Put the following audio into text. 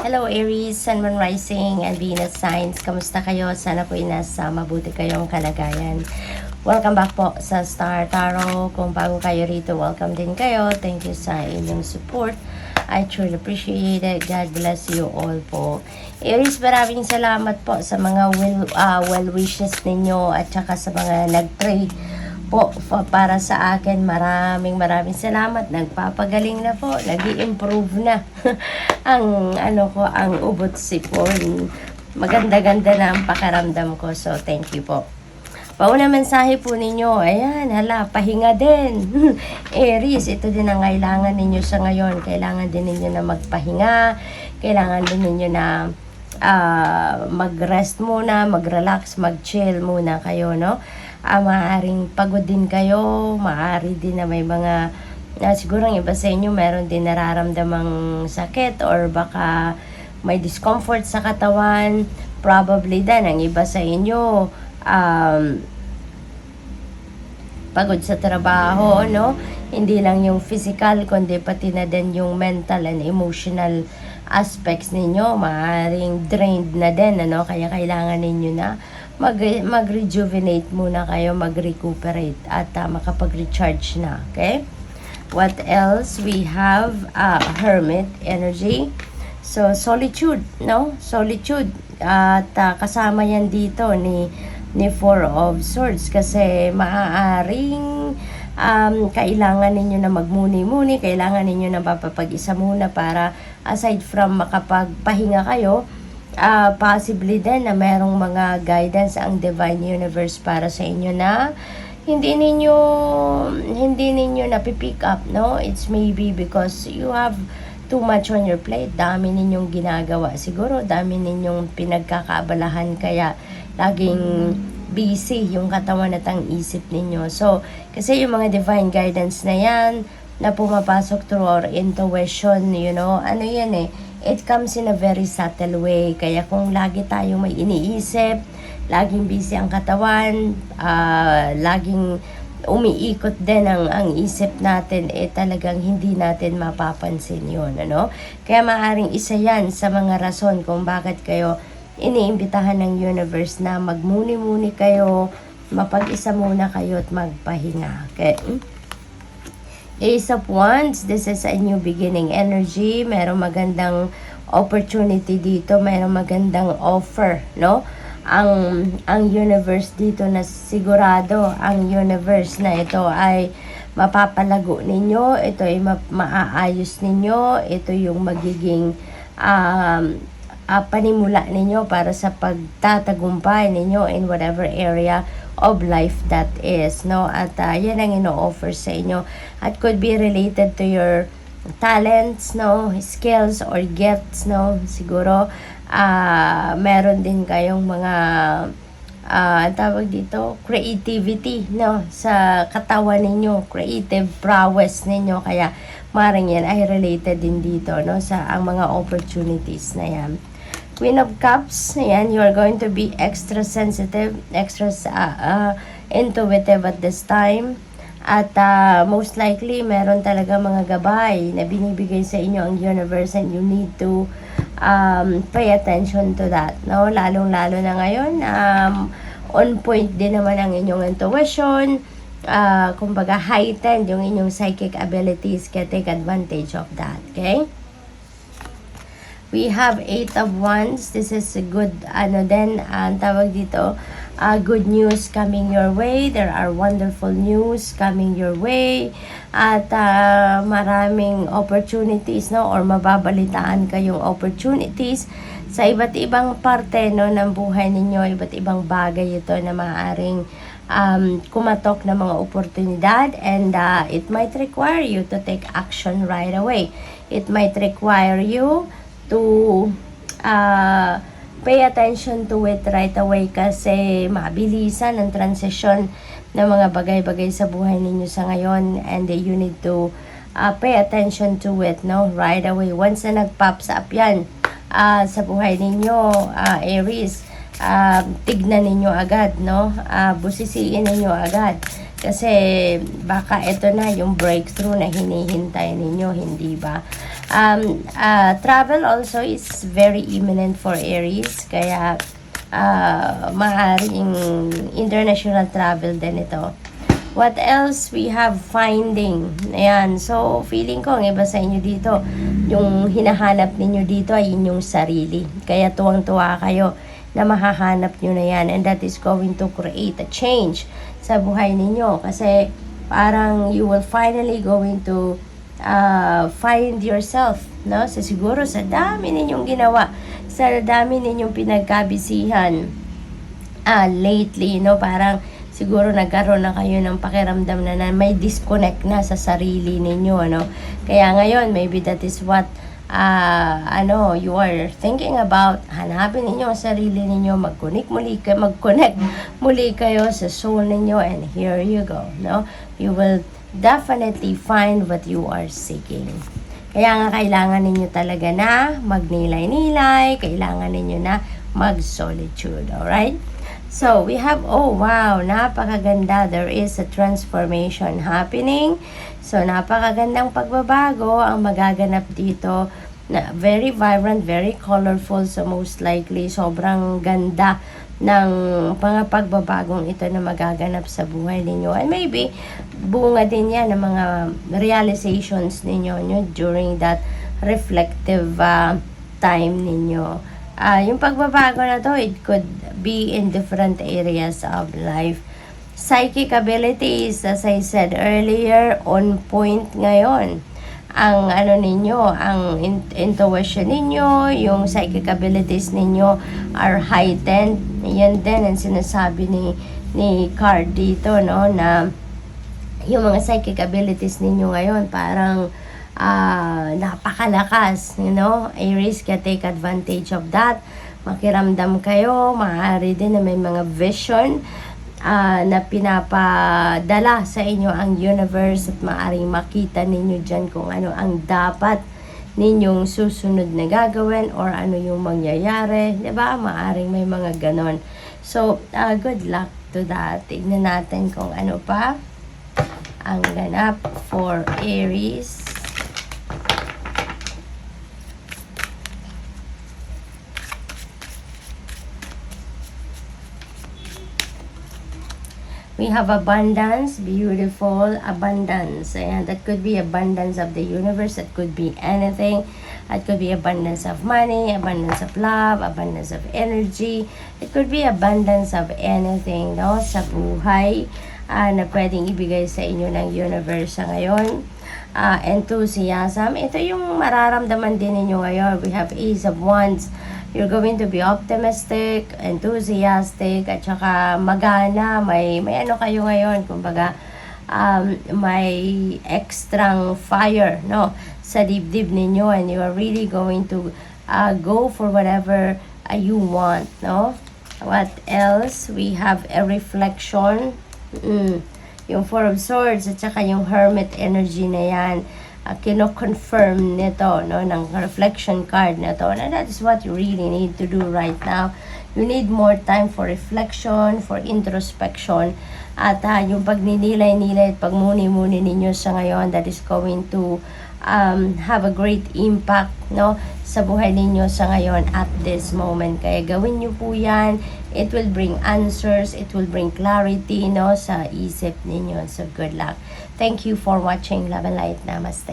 Hello Aries, Sun, Moon, Rising, and Venus signs. Kamusta kayo? Sana po nasa mabuti kayong kalagayan. Welcome back po sa Star Tarot. Kung bago kayo rito, welcome din kayo. Thank you sa inyong support. I truly appreciate it. God bless you all po. Aries, maraming salamat po sa mga well wishes ninyo at saka sa mga nag-pray po para sa akin. Maraming salamat. Nagpapagaling na po, nag-i-improve na ang ang ubot sipon. Maganda-ganda na ang pakaramdam ko. So thank you po. Pauna mensahe po ninyo. Ayan, pahinga din. Aries, ito din ang kailangan ninyo sa ngayon. Kailangan din ninyo na magpahinga. Kailangan din ninyo na mag-rest muna, mag-relax, mag-chill muna kayo, no? Maaaring pagod din kayo, maaari din na may mga siguro ang iba sa inyo meron din nararamdamang sakit or baka may discomfort sa katawan. Probably din ang iba sa inyo pagod sa trabaho, no? Hindi lang yung physical kundi pati na din yung mental and emotional aspects ninyo. Maaaring drained na din, ano? Kaya kailangan ninyo na mag-rejuvenate muna kayo, mag-recuperate at makapag-recharge na, okay? What else? We have Hermit energy. So, solitude, no? Solitude. At kasama yan dito ni Four of Swords kasi maaaring kailangan ninyo na magmuni-muni, kailangan ninyo na mapapag-isa muna para aside from makapagpahinga kayo, possibly din na merong mga guidance ang Divine Universe para sa inyo na hindi ninyo napipick up, no? It's maybe because you have too much on your plate. Dami ninyong ginagawa siguro, dami ninyong pinagkakaabalahan kaya laging busy yung katawan at ang isip ninyo. So, kasi yung mga divine guidance na yan na pumapasok through our intuition, you know, ano yan it comes in a very subtle way. Kaya kung lagi tayong may iniisip, laging busy ang katawan, laging umiikot din ang isip natin, talagang hindi natin mapapansin yun, ano? Kaya maaaring isa yan sa mga rason kung bakit kayo iniimbitahan ng universe na magmuni-muni kayo, mapag-isa muna kayo at magpahinga. Okay? Ace of Wands, this is a new beginning energy. Merong magandang opportunity dito, merong magandang offer, no? Ang universe dito na sigurado, ang universe na ito ay mapapalago ninyo, ito ay maaayos ninyo, ito yung magiging panimula ninyo para sa pagtatagumpay ninyo in whatever area of life that is, no? At yan ang ino-offer sa inyo at could be related to your talents, no? Skills or gifts, no? Siguro meron din kayong mga tawag dito, creativity, no? Sa katawan ninyo, creative prowess ninyo, kaya maring yan ay related din dito, no? Sa ang mga opportunities na yan. Queen of Cups, ayan, you are going to be extra sensitive, extra intuitive at this time. At most likely, meron talaga mga gabay na binibigay sa inyo ang universe and you need to pay attention to that, no? Lalong-lalo na ngayon, on point din naman ang inyong intuition. Kumbaga, heightened yung inyong psychic abilities, kaya take advantage of that, okay? We have Eight of Wands. This is a good, tawag dito, good news coming your way. There are wonderful news coming your way. At maraming opportunities, no? Or mababalitaan kayong opportunities sa iba't ibang parte, no, ng buhay ninyo. Iba't ibang bagay ito na maaaring kumatok na mga oportunidad, and it might require you to take action right away. It might require you to pay attention to it right away kasi mabilisan ang transition ng mga bagay-bagay sa buhay ninyo sa ngayon, and you need to pay attention to it, no, right away. Once na nag-pops up yan sa buhay ninyo, Aries, tignan ninyo agad, no? Busisiin ninyo agad. Kasi baka ito na yung breakthrough na hinihintay ninyo, hindi ba? Travel also is very imminent for Aries, kaya maaaring international travel din ito. What else? We have finding. Ayan. So, feeling ko, ang iba sa inyo dito, yung hinahanap ninyo dito ay inyong sarili. Kaya tuwang-tuwa kayo na mahahanap nyo na yan. And that is going to create a change sa buhay ninyo. Kasi parang you will finally going to find yourself. No? So, siguro sa dami ninyong ginawa, sa dami ninyong pinagkabisihan lately, no? Parang siguro nagkaroon na kayo ng pakiramdam na may disconnect na sa sarili ninyo, ano? Kaya ngayon, maybe that is what you are thinking about. Hanapin ninyo ang sarili ninyo, mag-connect muli kayo sa soul ninyo, and here you go, no? You will definitely find what you are seeking. Kaya nga kailangan ninyo talaga na magnilay-nilay, kailangan ninyo na mag-solitude, alright? So, we have, oh wow, napakaganda. There is a transformation happening. So, napakagandang pagbabago ang magaganap dito. Na very vibrant, very colorful. So, most likely, sobrang ganda ng mga pagbabagong ito na magaganap sa buhay ninyo. And maybe, bunga din yan ng mga realizations ninyo during that reflective time ninyo. Yung pagbabago na to, it could be in different areas of life. Psychic abilities, as I said earlier, on point ngayon. Ang ninyo, ang intuition ninyo, yung psychic abilities ninyo are heightened. Yan din ang sinasabi ni card dito, no, na yung mga psychic abilities ninyo ngayon parang napakalakas, Aries can take advantage of that. Makiramdam kayo, maaari din na may mga vision na pinapadala sa inyo ang universe, at maaaring makita ninyo dyan kung ano ang dapat ninyong susunod na gagawin or ano yung mangyayari, diba? Maaaring may mga ganon. So, good luck to that. Tignan natin kung ano pa ang ganap for Aries. We have abundance, beautiful abundance. And that could be abundance of the universe. That could be anything. It could be abundance of money, abundance of love, abundance of energy. It could be abundance of anything, no? Sa buhay na pwedeng ibigay sa inyo ng universe sa ngayon. Enthusiasm. Ito yung mararamdaman din ninyo ngayon. We have Ace of Wands. You're going to be optimistic, enthusiastic, at saka magana, may ano kayo ngayon, kumbaga, may extrang fire, no, sa dibdib ninyo, and you are really going to go for whatever you want, no? What else? We have a reflection, yung Four of Swords, at saka yung Hermit energy na yan. Kino-confirm nito, no, ng reflection card na to, na that is what you really need to do right now. You need more time for reflection, for introspection, at yung pagninilay-nilay at pagmuni-muni ninyo sa ngayon, that is going to have a great impact, no, sa buhay ninyo sa ngayon at this moment. Kaya gawin nyo po yan. It will bring answers, it will bring clarity, no, sa isip ninyo. So good luck. Thank you for watching. Love and light. Namaste.